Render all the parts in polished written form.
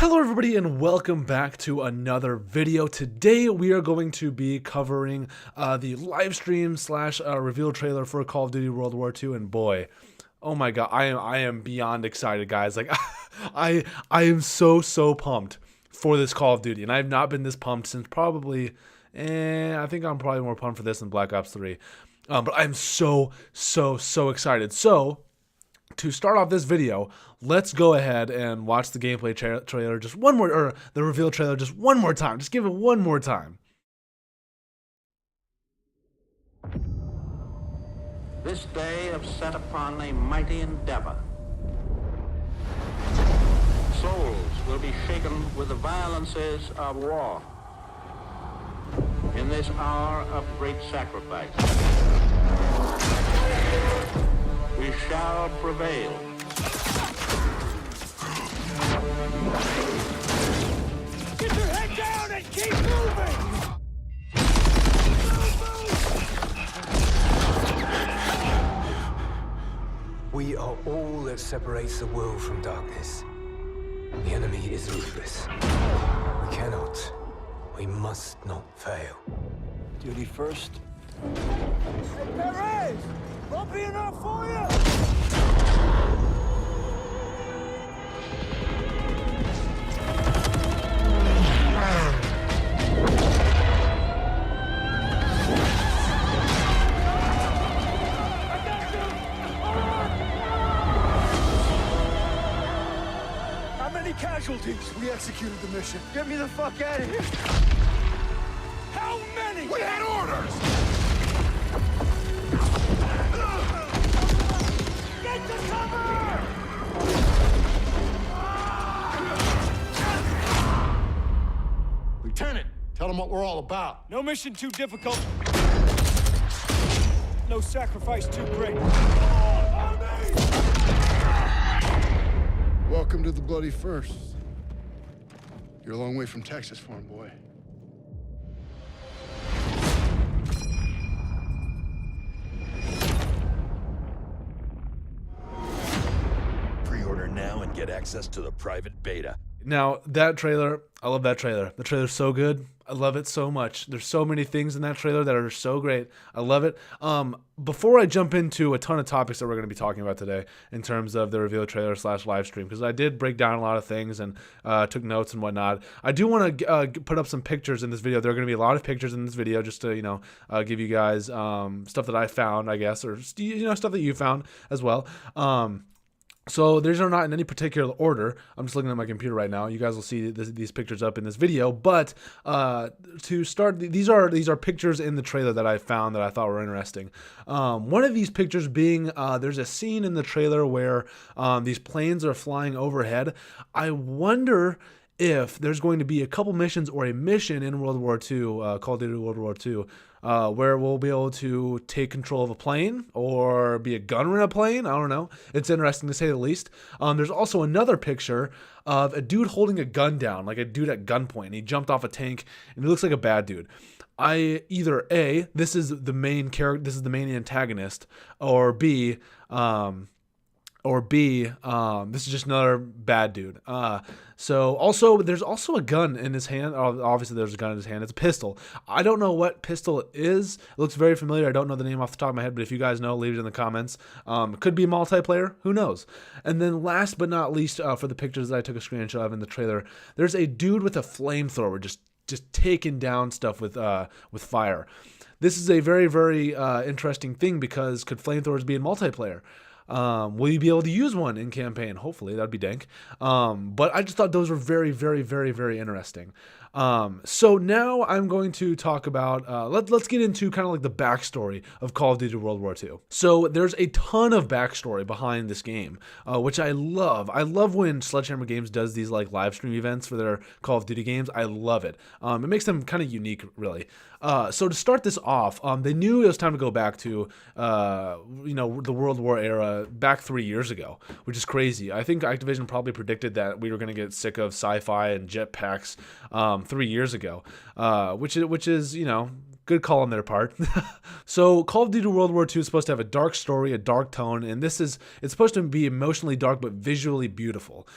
Hello everybody and welcome back to another video. Today we are going to be covering the live stream slash reveal trailer for Call of Duty World War II, and boy, oh my god, I am beyond excited, guys. Like I am so pumped for this Call of Duty, and I have not been this pumped since probably I think I'm probably more pumped for this than Black Ops 3. But I'm so excited. So to start off this video, let's go ahead and watch the gameplay trailer just one more, or the reveal trailer just one more time. Just give it one more time. This day have set upon a mighty endeavor. Souls will be shaken with the violences of war. In this hour of great sacrifice, we shall prevail. Get your head down and keep moving! We are all that separates the world from darkness. The enemy is ruthless. We cannot, we must not fail. Duty first. Perez! Won't be enough for you! How many casualties? We executed the mission. Get me the fuck out of here! How many? We had orders! Get to cover! Lieutenant, tell them what we're all about. No mission too difficult. No sacrifice too great. Welcome to the bloody first. You're a long way from Texas, farm boy. Pre-order now and get access to the private beta. Now that trailer, I love that trailer. The trailer's so good. I love it so much. There's so many things in that trailer that are so great. I love it. Before I jump into a ton of topics that we're going to be talking about today in terms of the reveal trailer slash live stream, because I did break down a lot of things and took notes and whatnot, I do want to put up some pictures in this video. There are going to be a lot of pictures in this video just to, give you guys stuff that I found, I guess, or, stuff that you found as well. So these are not in any particular order. I'm just looking at my computer right now. You guys will see these pictures up in this video. But to start, these are pictures in the trailer that I found that I thought were interesting. One of these pictures being there's a scene in the trailer where these planes are flying overhead. I wonder if there's going to be a couple missions or a mission in World War II, Call of Duty World War II, where we'll be able to take control of a plane or be a gunner in a plane. I don't know. It's interesting to say the least. There's also another picture of a dude holding a gun down, like a dude at gunpoint. He jumped off a tank and he looks like a bad dude. Either A, this is the main character, this is the main antagonist, or B, this is just another bad dude. So also, there's also a gun in his hand. Obviously, there's a gun in his hand. It's a pistol. I don't know what pistol it is. It looks very familiar. I don't know the name off the top of my head, but if you guys know, leave it in the comments. It could be multiplayer. Who knows? And then last but not least, for the pictures that I took a screenshot of in the trailer, there's a dude with a flamethrower just taking down stuff with fire. This is a very interesting thing, because could flamethrowers be in multiplayer? Will you be able to use one in campaign? Hopefully, that'd be dank. But I just thought those were very interesting. So now I'm going to talk about, let's get into kind of like the backstory of Call of Duty World War II. So there's a ton of backstory behind this game, which I love. I love when Sledgehammer Games does these like live stream events for their Call of Duty games. I love it. It makes them kind of unique, really. So to start this off, they knew it was time to go back to, the World War era back 3 years ago, which is crazy. I think Activision probably predicted that we were going to get sick of sci-fi and jetpacks 3 years ago, which is, good Good call on their part. So Call of Duty World War II is supposed to have a dark story, a dark tone, and it's supposed to be emotionally dark but visually beautiful,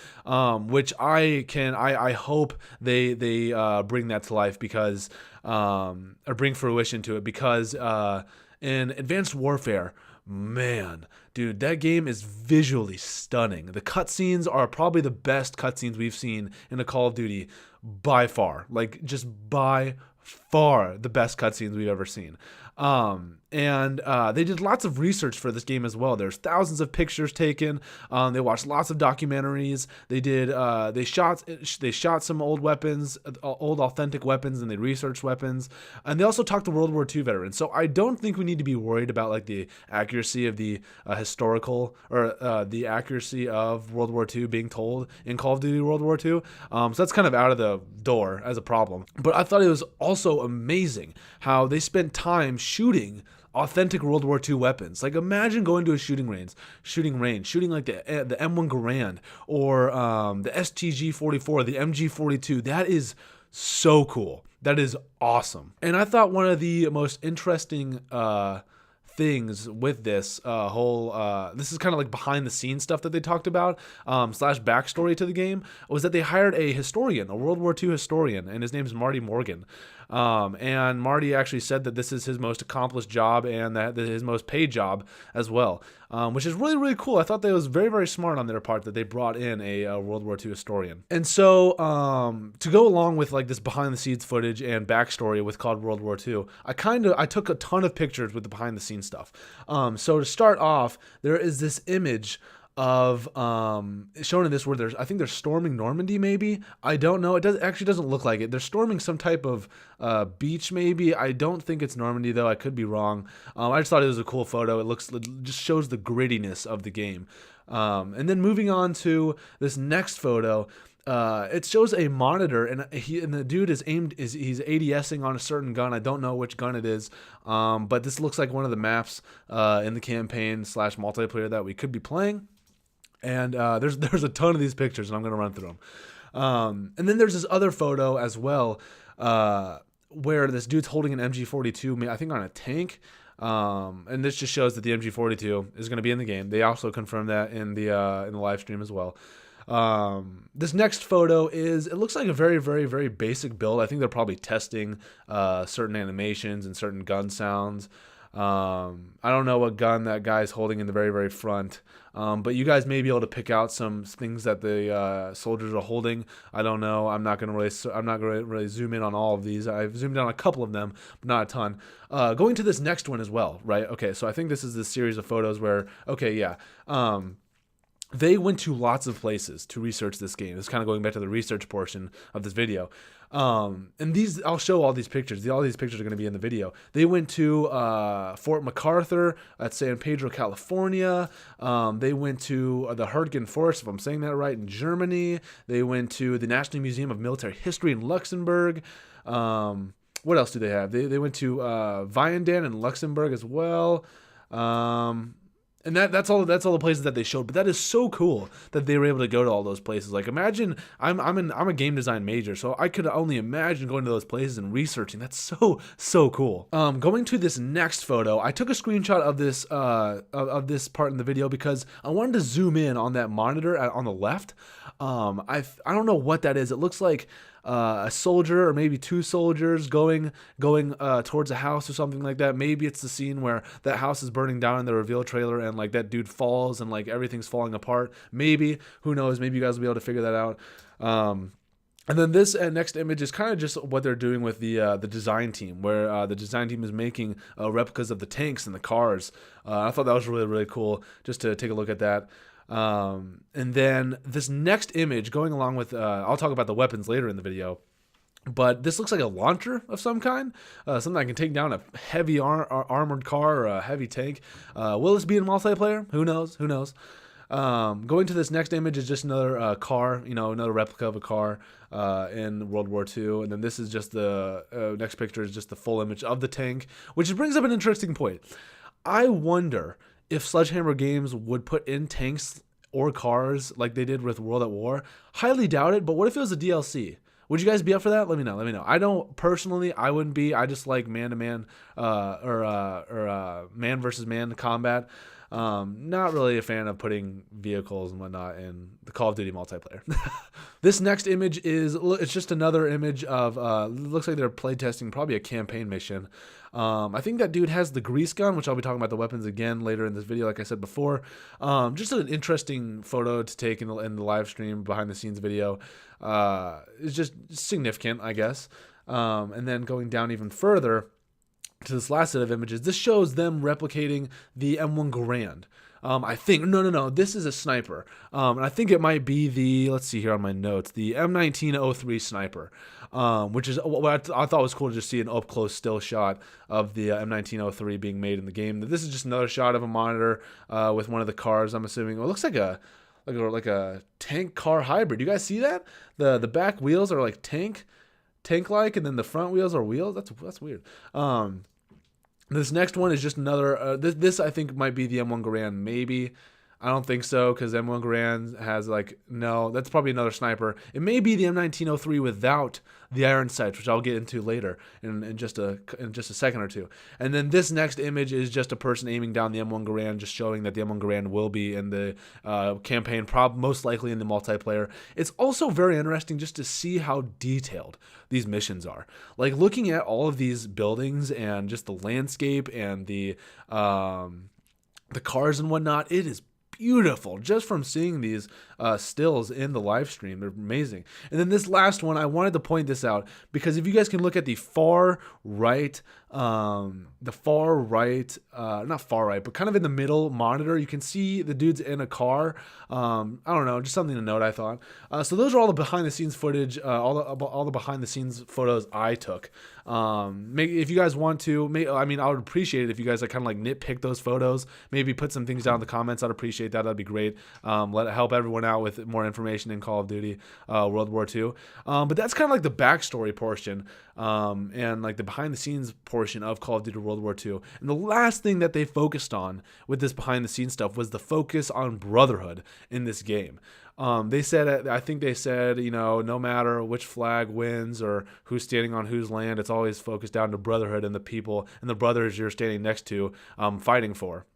which I hope they bring that to life because or bring fruition to it because in Advanced Warfare, man, dude, that game is visually stunning. The cutscenes are probably the best cutscenes we've seen in a Call of Duty by far. Like, just by far the best cutscenes we've ever seen. And they did lots of research for this game as well. There's thousands of pictures taken. They watched lots of documentaries. They shot some old weapons, old authentic weapons, and they researched weapons. And they also talked to World War II veterans. So I don't think we need to be worried about like the accuracy of the historical or the accuracy of World War II being told in Call of Duty World War II. So that's kind of out of the door as a problem. But I thought it was also amazing how they spent time shooting authentic World War II weapons. Like, imagine going to a shooting range, shooting like the M1 Garand or the STG-44, the MG-42. That is so cool. That is awesome. And I thought one of the most interesting things with this this is kind of like behind the scenes stuff that they talked about / backstory to the game, was that they hired a historian, a World War II historian, and his name is Marty Morgan. And Marty actually said that this is his most accomplished job and that his most paid job as well, which is really, really cool. I thought that was very, very smart on their part that they brought in a World War II historian. And so to go along with like this behind the scenes footage and backstory with COD World War II, I took a ton of pictures with the behind the scenes stuff. So to start off, there is this image of shown in this where I think they're storming Normandy, maybe. I don't know. It actually doesn't look like it. They're storming some type of beach, maybe. I don't think it's Normandy though. I could be wrong. I just thought it was a cool photo. It just shows the grittiness of the game. And then moving on to this next photo, it shows a monitor, and the dude he's ADSing on a certain gun. I don't know which gun it is, but this looks like one of the maps in the campaign / multiplayer that we could be playing. And there's a ton of these pictures, and I'm gonna run through them. And then there's this other photo as well, where this dude's holding an MG42, I think on a tank. And this just shows that the MG42 is going to be in the game. They also confirmed that in the live stream as well. This next photo it looks like a very, very, very basic build. I think they're probably testing certain animations and certain gun sounds. I don't know what gun that guy's holding in the very, very front. But you guys may be able to pick out some things that the soldiers are holding. I don't know. I'm not going to really zoom in on all of these. I've zoomed in on a couple of them, but not a ton. Going to this next one as well, right? Okay, so I think this is the series of photos where, they went to lots of places to research this game. It's kind of going back to the research portion of this video. And I'll show all these pictures. All these pictures are going to be in the video. They went to Fort MacArthur at San Pedro, California. They went to the Herdgen Forest, if I'm saying that right, in Germany. They went to the National Museum of Military History in Luxembourg. What else do they have? They went to Vianden in Luxembourg as well. And that's all the places that they showed. But that is so cool that they were able to go to all those places. Like, imagine I'm a game design major, so I could only imagine going to those places and researching. That's so cool. Going to this next photo, I took a screenshot of this part in the video because I wanted to zoom in on that monitor on the left. I don't know what that is. It looks like a soldier or maybe two soldiers going towards a house or something like that. Maybe it's the scene where that house is burning down in the reveal trailer and like that dude falls and like everything's falling apart. Maybe, who knows? Maybe you guys will be able to figure that out. And then this next image is kind of just what they're doing with the design team, where the design team is making replicas of the tanks and the cars. I thought that was really, really cool just to take a look at that. And then this next image going along with, I'll talk about the weapons later in the video, but this looks like a launcher of some kind, something that can take down a heavy armored car or a heavy tank. Will this be in multiplayer? Who knows? Going to this next image is just another car, another replica of a car in World War II. And then this is just the next picture is just the full image of the tank, which brings up an interesting point. I wonder if Sledgehammer Games would put in tanks or cars like they did with World at War. Highly doubt it, but what if it was a DLC? Would you guys be up for that? Let me know. Let me know. I don't personally. I wouldn't be. I just like man to man, or man versus man combat. Not really a fan of putting vehicles and whatnot in the Call of Duty multiplayer. This next image it's just another image of looks like they're playtesting probably a campaign mission. I think that dude has the grease gun, which I'll be talking about the weapons again later in this video, like I said before. Just an interesting photo to take in the live stream behind the scenes video. It's just significant, I guess. And then going down even further to this last set of images, this shows them replicating the M1 Garand. I think no, this is a sniper, and I think it might be let's see here on my notes, the M1903 sniper, which is what I thought was cool to just see an up close still shot of the M1903 being made in the game. This is just another shot of a monitor with one of the cars. I'm assuming it looks like a tank car hybrid. You guys see that? The back wheels are like tank-like, and then the front wheels are wheels. That's weird. This next one is just another. This I think might be the M1 Garand. Maybe. I don't think so, because M1 Garand has no. That's probably another sniper. It may be the M1903 without the iron sights, which I'll get into later in just a second or two. And then this next image is just a person aiming down the M1 Garand, just showing that the M1 Garand will be in the campaign, most likely in the multiplayer. It's also very interesting just to see how detailed these missions are. Like looking at all of these buildings and just the landscape and the cars and whatnot. It is beautiful just from seeing these stills in the live stream. They're amazing. And then this last one, I wanted to point this out because if you guys can look at the far right, not far right, but kind of in the middle monitor, you can see the dude's in a car. I don't know, just something to note, I thought. So those are all the behind the scenes footage, all the behind the scenes photos I took. If you guys want to, I would appreciate it if you guys kind of nitpick those photos, maybe put some things down in the comments. I'd appreciate that. That'd be great. Let it help everyone out with more information in Call of Duty World War II. But that's kind of the backstory portion, and the behind the scenes portion of Call of Duty World War II. And the last thing that they focused on with this behind the scenes stuff was the focus on brotherhood in this game. They said, I think they said, no matter which flag wins or who's standing on whose land, it's always focused down to brotherhood and the people and the brothers you're standing next to fighting for.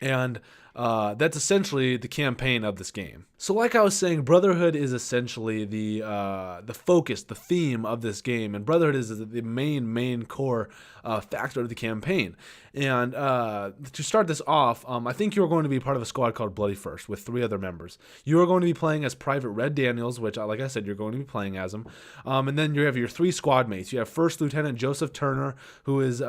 And that's essentially the campaign of this game. So like I was saying, Brotherhood is essentially the focus, the theme of this game, and Brotherhood is the main core factor of the campaign. And to start this off, I think you're going to be part of a squad called Bloody First with 3 other members. You are going to be playing as Private Red Daniels, which, like I said, you're going to be playing as him. And then you have your 3 squad mates. You have First Lieutenant Joseph Turner, who is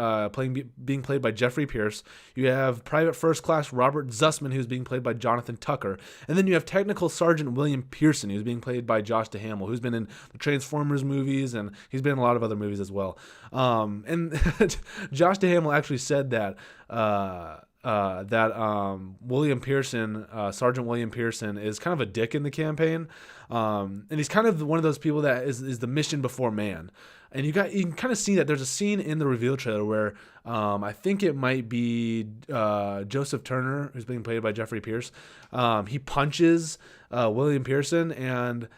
being played by Jeffrey Pierce. You have Private First Class Robert Zussman, who's being played by Jonathan Tucker. And then you have Technical Sergeant William Pearson, who's being played by Josh Duhamel, who's been in the Transformers movies, and he's been in a lot of other movies as well. And Josh Duhamel actually said that William Pearson, Sergeant William Pearson, is kind of a dick in the campaign, and he's kind of one of those people that is the mission before man. And you can kind of see that there's a scene in the reveal trailer where I think it might be Joseph Turner, who's being played by Jeffrey Pierce. He punches William Pearson, and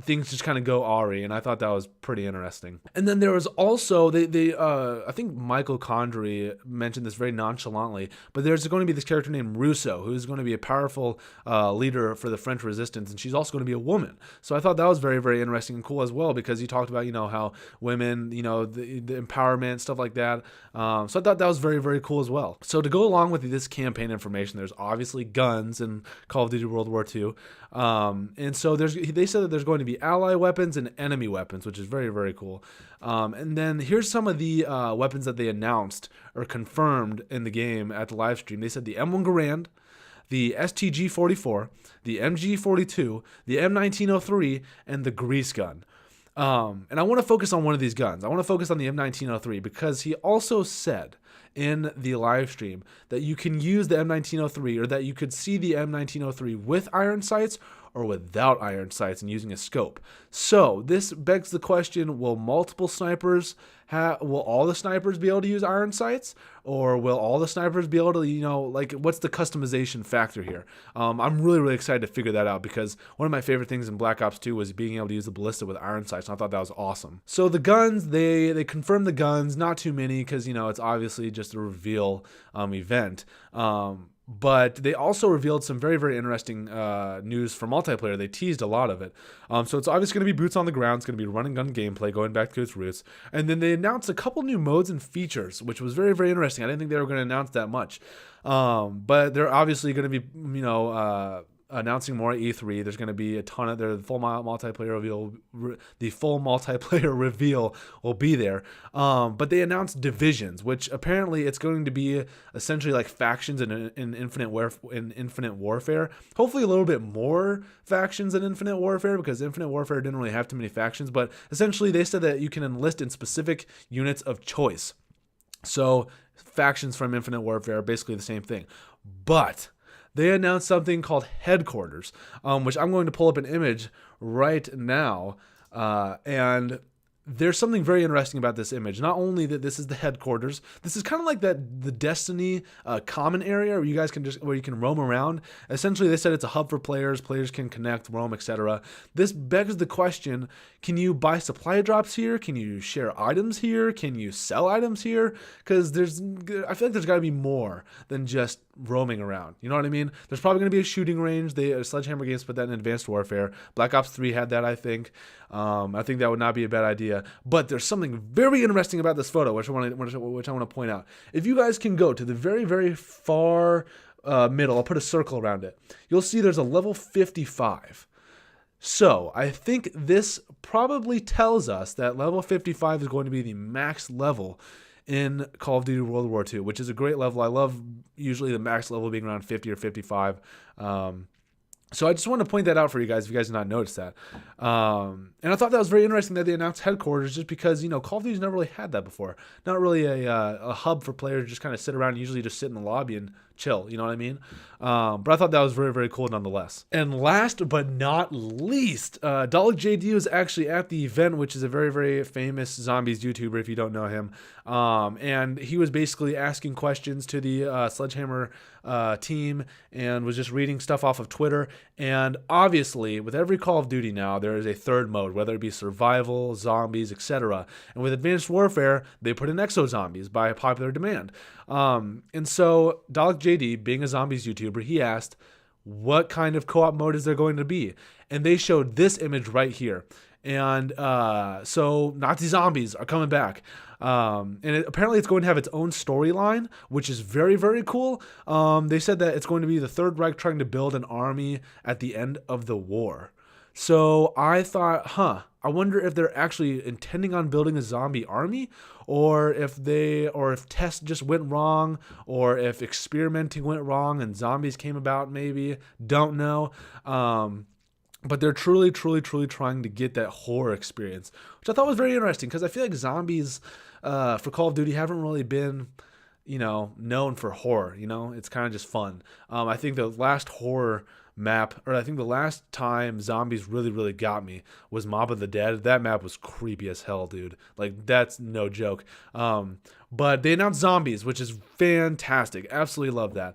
things just kind of go awry, and I thought that was pretty interesting. And then there was also I think Michael Condrey mentioned this very nonchalantly, but there's going to be this character named Rousseau, who's going to be a powerful leader for the French Resistance, and she's also going to be a woman. So I thought that was very, very interesting and cool as well, because he talked about how women, the empowerment, stuff like that. So I thought that was very, very cool as well. So to go along with this campaign information, there's obviously guns in Call of Duty World War II. And so they said that there's going to be ally weapons and enemy weapons, which is very, very cool. And then here's some of the weapons that they announced or confirmed in the game at the live stream. They said the M1 Garand, the STG-44, the MG-42, the M1903, and the grease gun. And I want to focus on one of these guns. I want to focus on the M1903 because he also said in the live stream that you can use the M1903, or that you could see the M1903 with iron sights or without iron sights and using a scope. So this begs the question, will multiple snipers will all the snipers be able to use iron sights, or will all the snipers be able to, like, what's the customization factor here? I'm really excited to figure that out, because one of my favorite things in Black Ops 2 was being able to use the ballista with iron sights, and I thought that was awesome. So the guns, they confirmed the guns, not too many, because it's obviously just a reveal event. But they also revealed some very interesting news for multiplayer. They teased a lot of it. So it's obviously going to be boots on the ground. It's going to be run and gun gameplay, going back to its roots. And then they announced a couple new modes and features, which was very interesting. I didn't think they were going to announce that much. But they're obviously going to be, announcing more at E3. There's going to be a ton of the full multiplayer reveal. The full multiplayer reveal will be there. But they announced divisions, which apparently it's going to be essentially like factions in Infinite Warfare. Hopefully a little bit more factions in Infinite Warfare, because Infinite Warfare didn't really have too many factions. But essentially they said that you can enlist in specific units of choice. So factions from Infinite Warfare are basically the same thing. But they announced something called headquarters, which I'm going to pull up an image right now. And there's something very interesting about this image. Not only that this is the headquarters, this is kind of like the Destiny common area where you can roam around. Essentially, they said it's a hub for players. Players can connect, roam, etc. This begs the question: can you buy supply drops here? Can you share items here? Can you sell items here? Because I feel like there's got to be more than just roaming around. You know what I mean? There's probably going to be a shooting range. Sledgehammer Games put that in Advanced Warfare. Black Ops 3 had that, I think. I think that would not be a bad idea. But there's something very interesting about this photo, which I want to point out. If you guys can go to the very far middle, I'll put a circle around it. You'll see there's a level 55. So I think this probably tells us that level 55 is going to be the max level in Call of Duty World War II, which is a great level. I love usually the max level being around 50 or 55. So I just want to point that out for you guys, if you guys did not notice that. And I thought that was very interesting that they announced headquarters, just because, Call of Duty's never really had that before. Not really a hub for players to just kind of sit around, usually just sit in the lobby and chill, you know what I mean? But I thought that was very cool nonetheless. And last but not least, WWII was actually at the event, which is a very famous zombies YouTuber, if you don't know him. And he was basically asking questions to the Sledgehammer team, and was just reading stuff off of Twitter. And obviously, with every Call of Duty now, there is a third mode, whether it be survival, zombies, etc. And with Advanced Warfare, they put in exo zombies by popular demand. And so WWII, being a zombies YouTuber, he asked, what kind of co-op mode is there going to be? And they showed this image right here. And so Nazi zombies are coming back. And apparently it's going to have its own storyline, which is very cool. They said that it's going to be the Third Reich trying to build an army at the end of the war. So I thought, I wonder if they're actually intending on building a zombie army, or if tests just went wrong, or if experimenting went wrong and zombies came about, maybe. Don't know. But they're truly trying to get that horror experience, which I thought was very interesting, because I feel like zombies for Call of Duty haven't really been, known for horror. It's kind of just fun. I think the last horror map, or I think the last time zombies really got me, was Mob of the Dead. That map was creepy as hell, dude. Like, that's no joke. But they announced zombies, which is fantastic. Absolutely love that.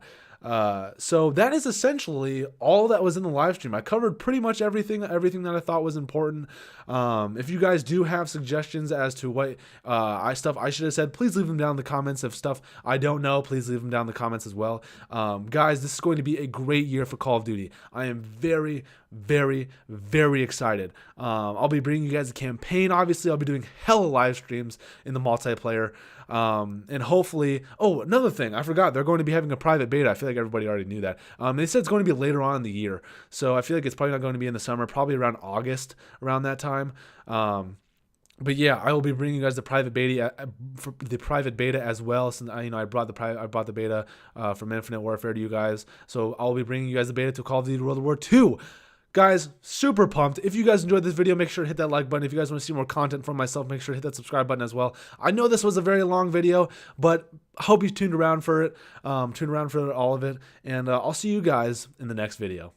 So that is essentially all that was in the live stream. I covered pretty much everything that I thought was important. If you guys do have suggestions as to what stuff I should have said, please leave them down in the comments. If stuff I don't know, please leave them down in the comments as well. Guys, this is going to be a great year for Call of Duty. I am very excited. I'll be bringing you guys a campaign. Obviously, I'll be doing hella live streams in the multiplayer. And hopefully, another thing, I forgot, they're going to be having a private beta. I feel like everybody already knew that. They said it's going to be later on in the year. So I feel like it's probably not going to be in the summer, probably around August, around that time. But yeah, I will be bringing you guys the private beta as well. Since I brought the beta from Infinite Warfare to you guys. So I'll be bringing you guys the beta to Call of Duty World War II. Guys, super pumped. If you guys enjoyed this video, make sure to hit that like button. If you guys want to see more content from myself, make sure to hit that subscribe button as well. I know this was a very long video, but I hope you tuned around for it. Tuned around for all of it. And I'll see you guys in the next video.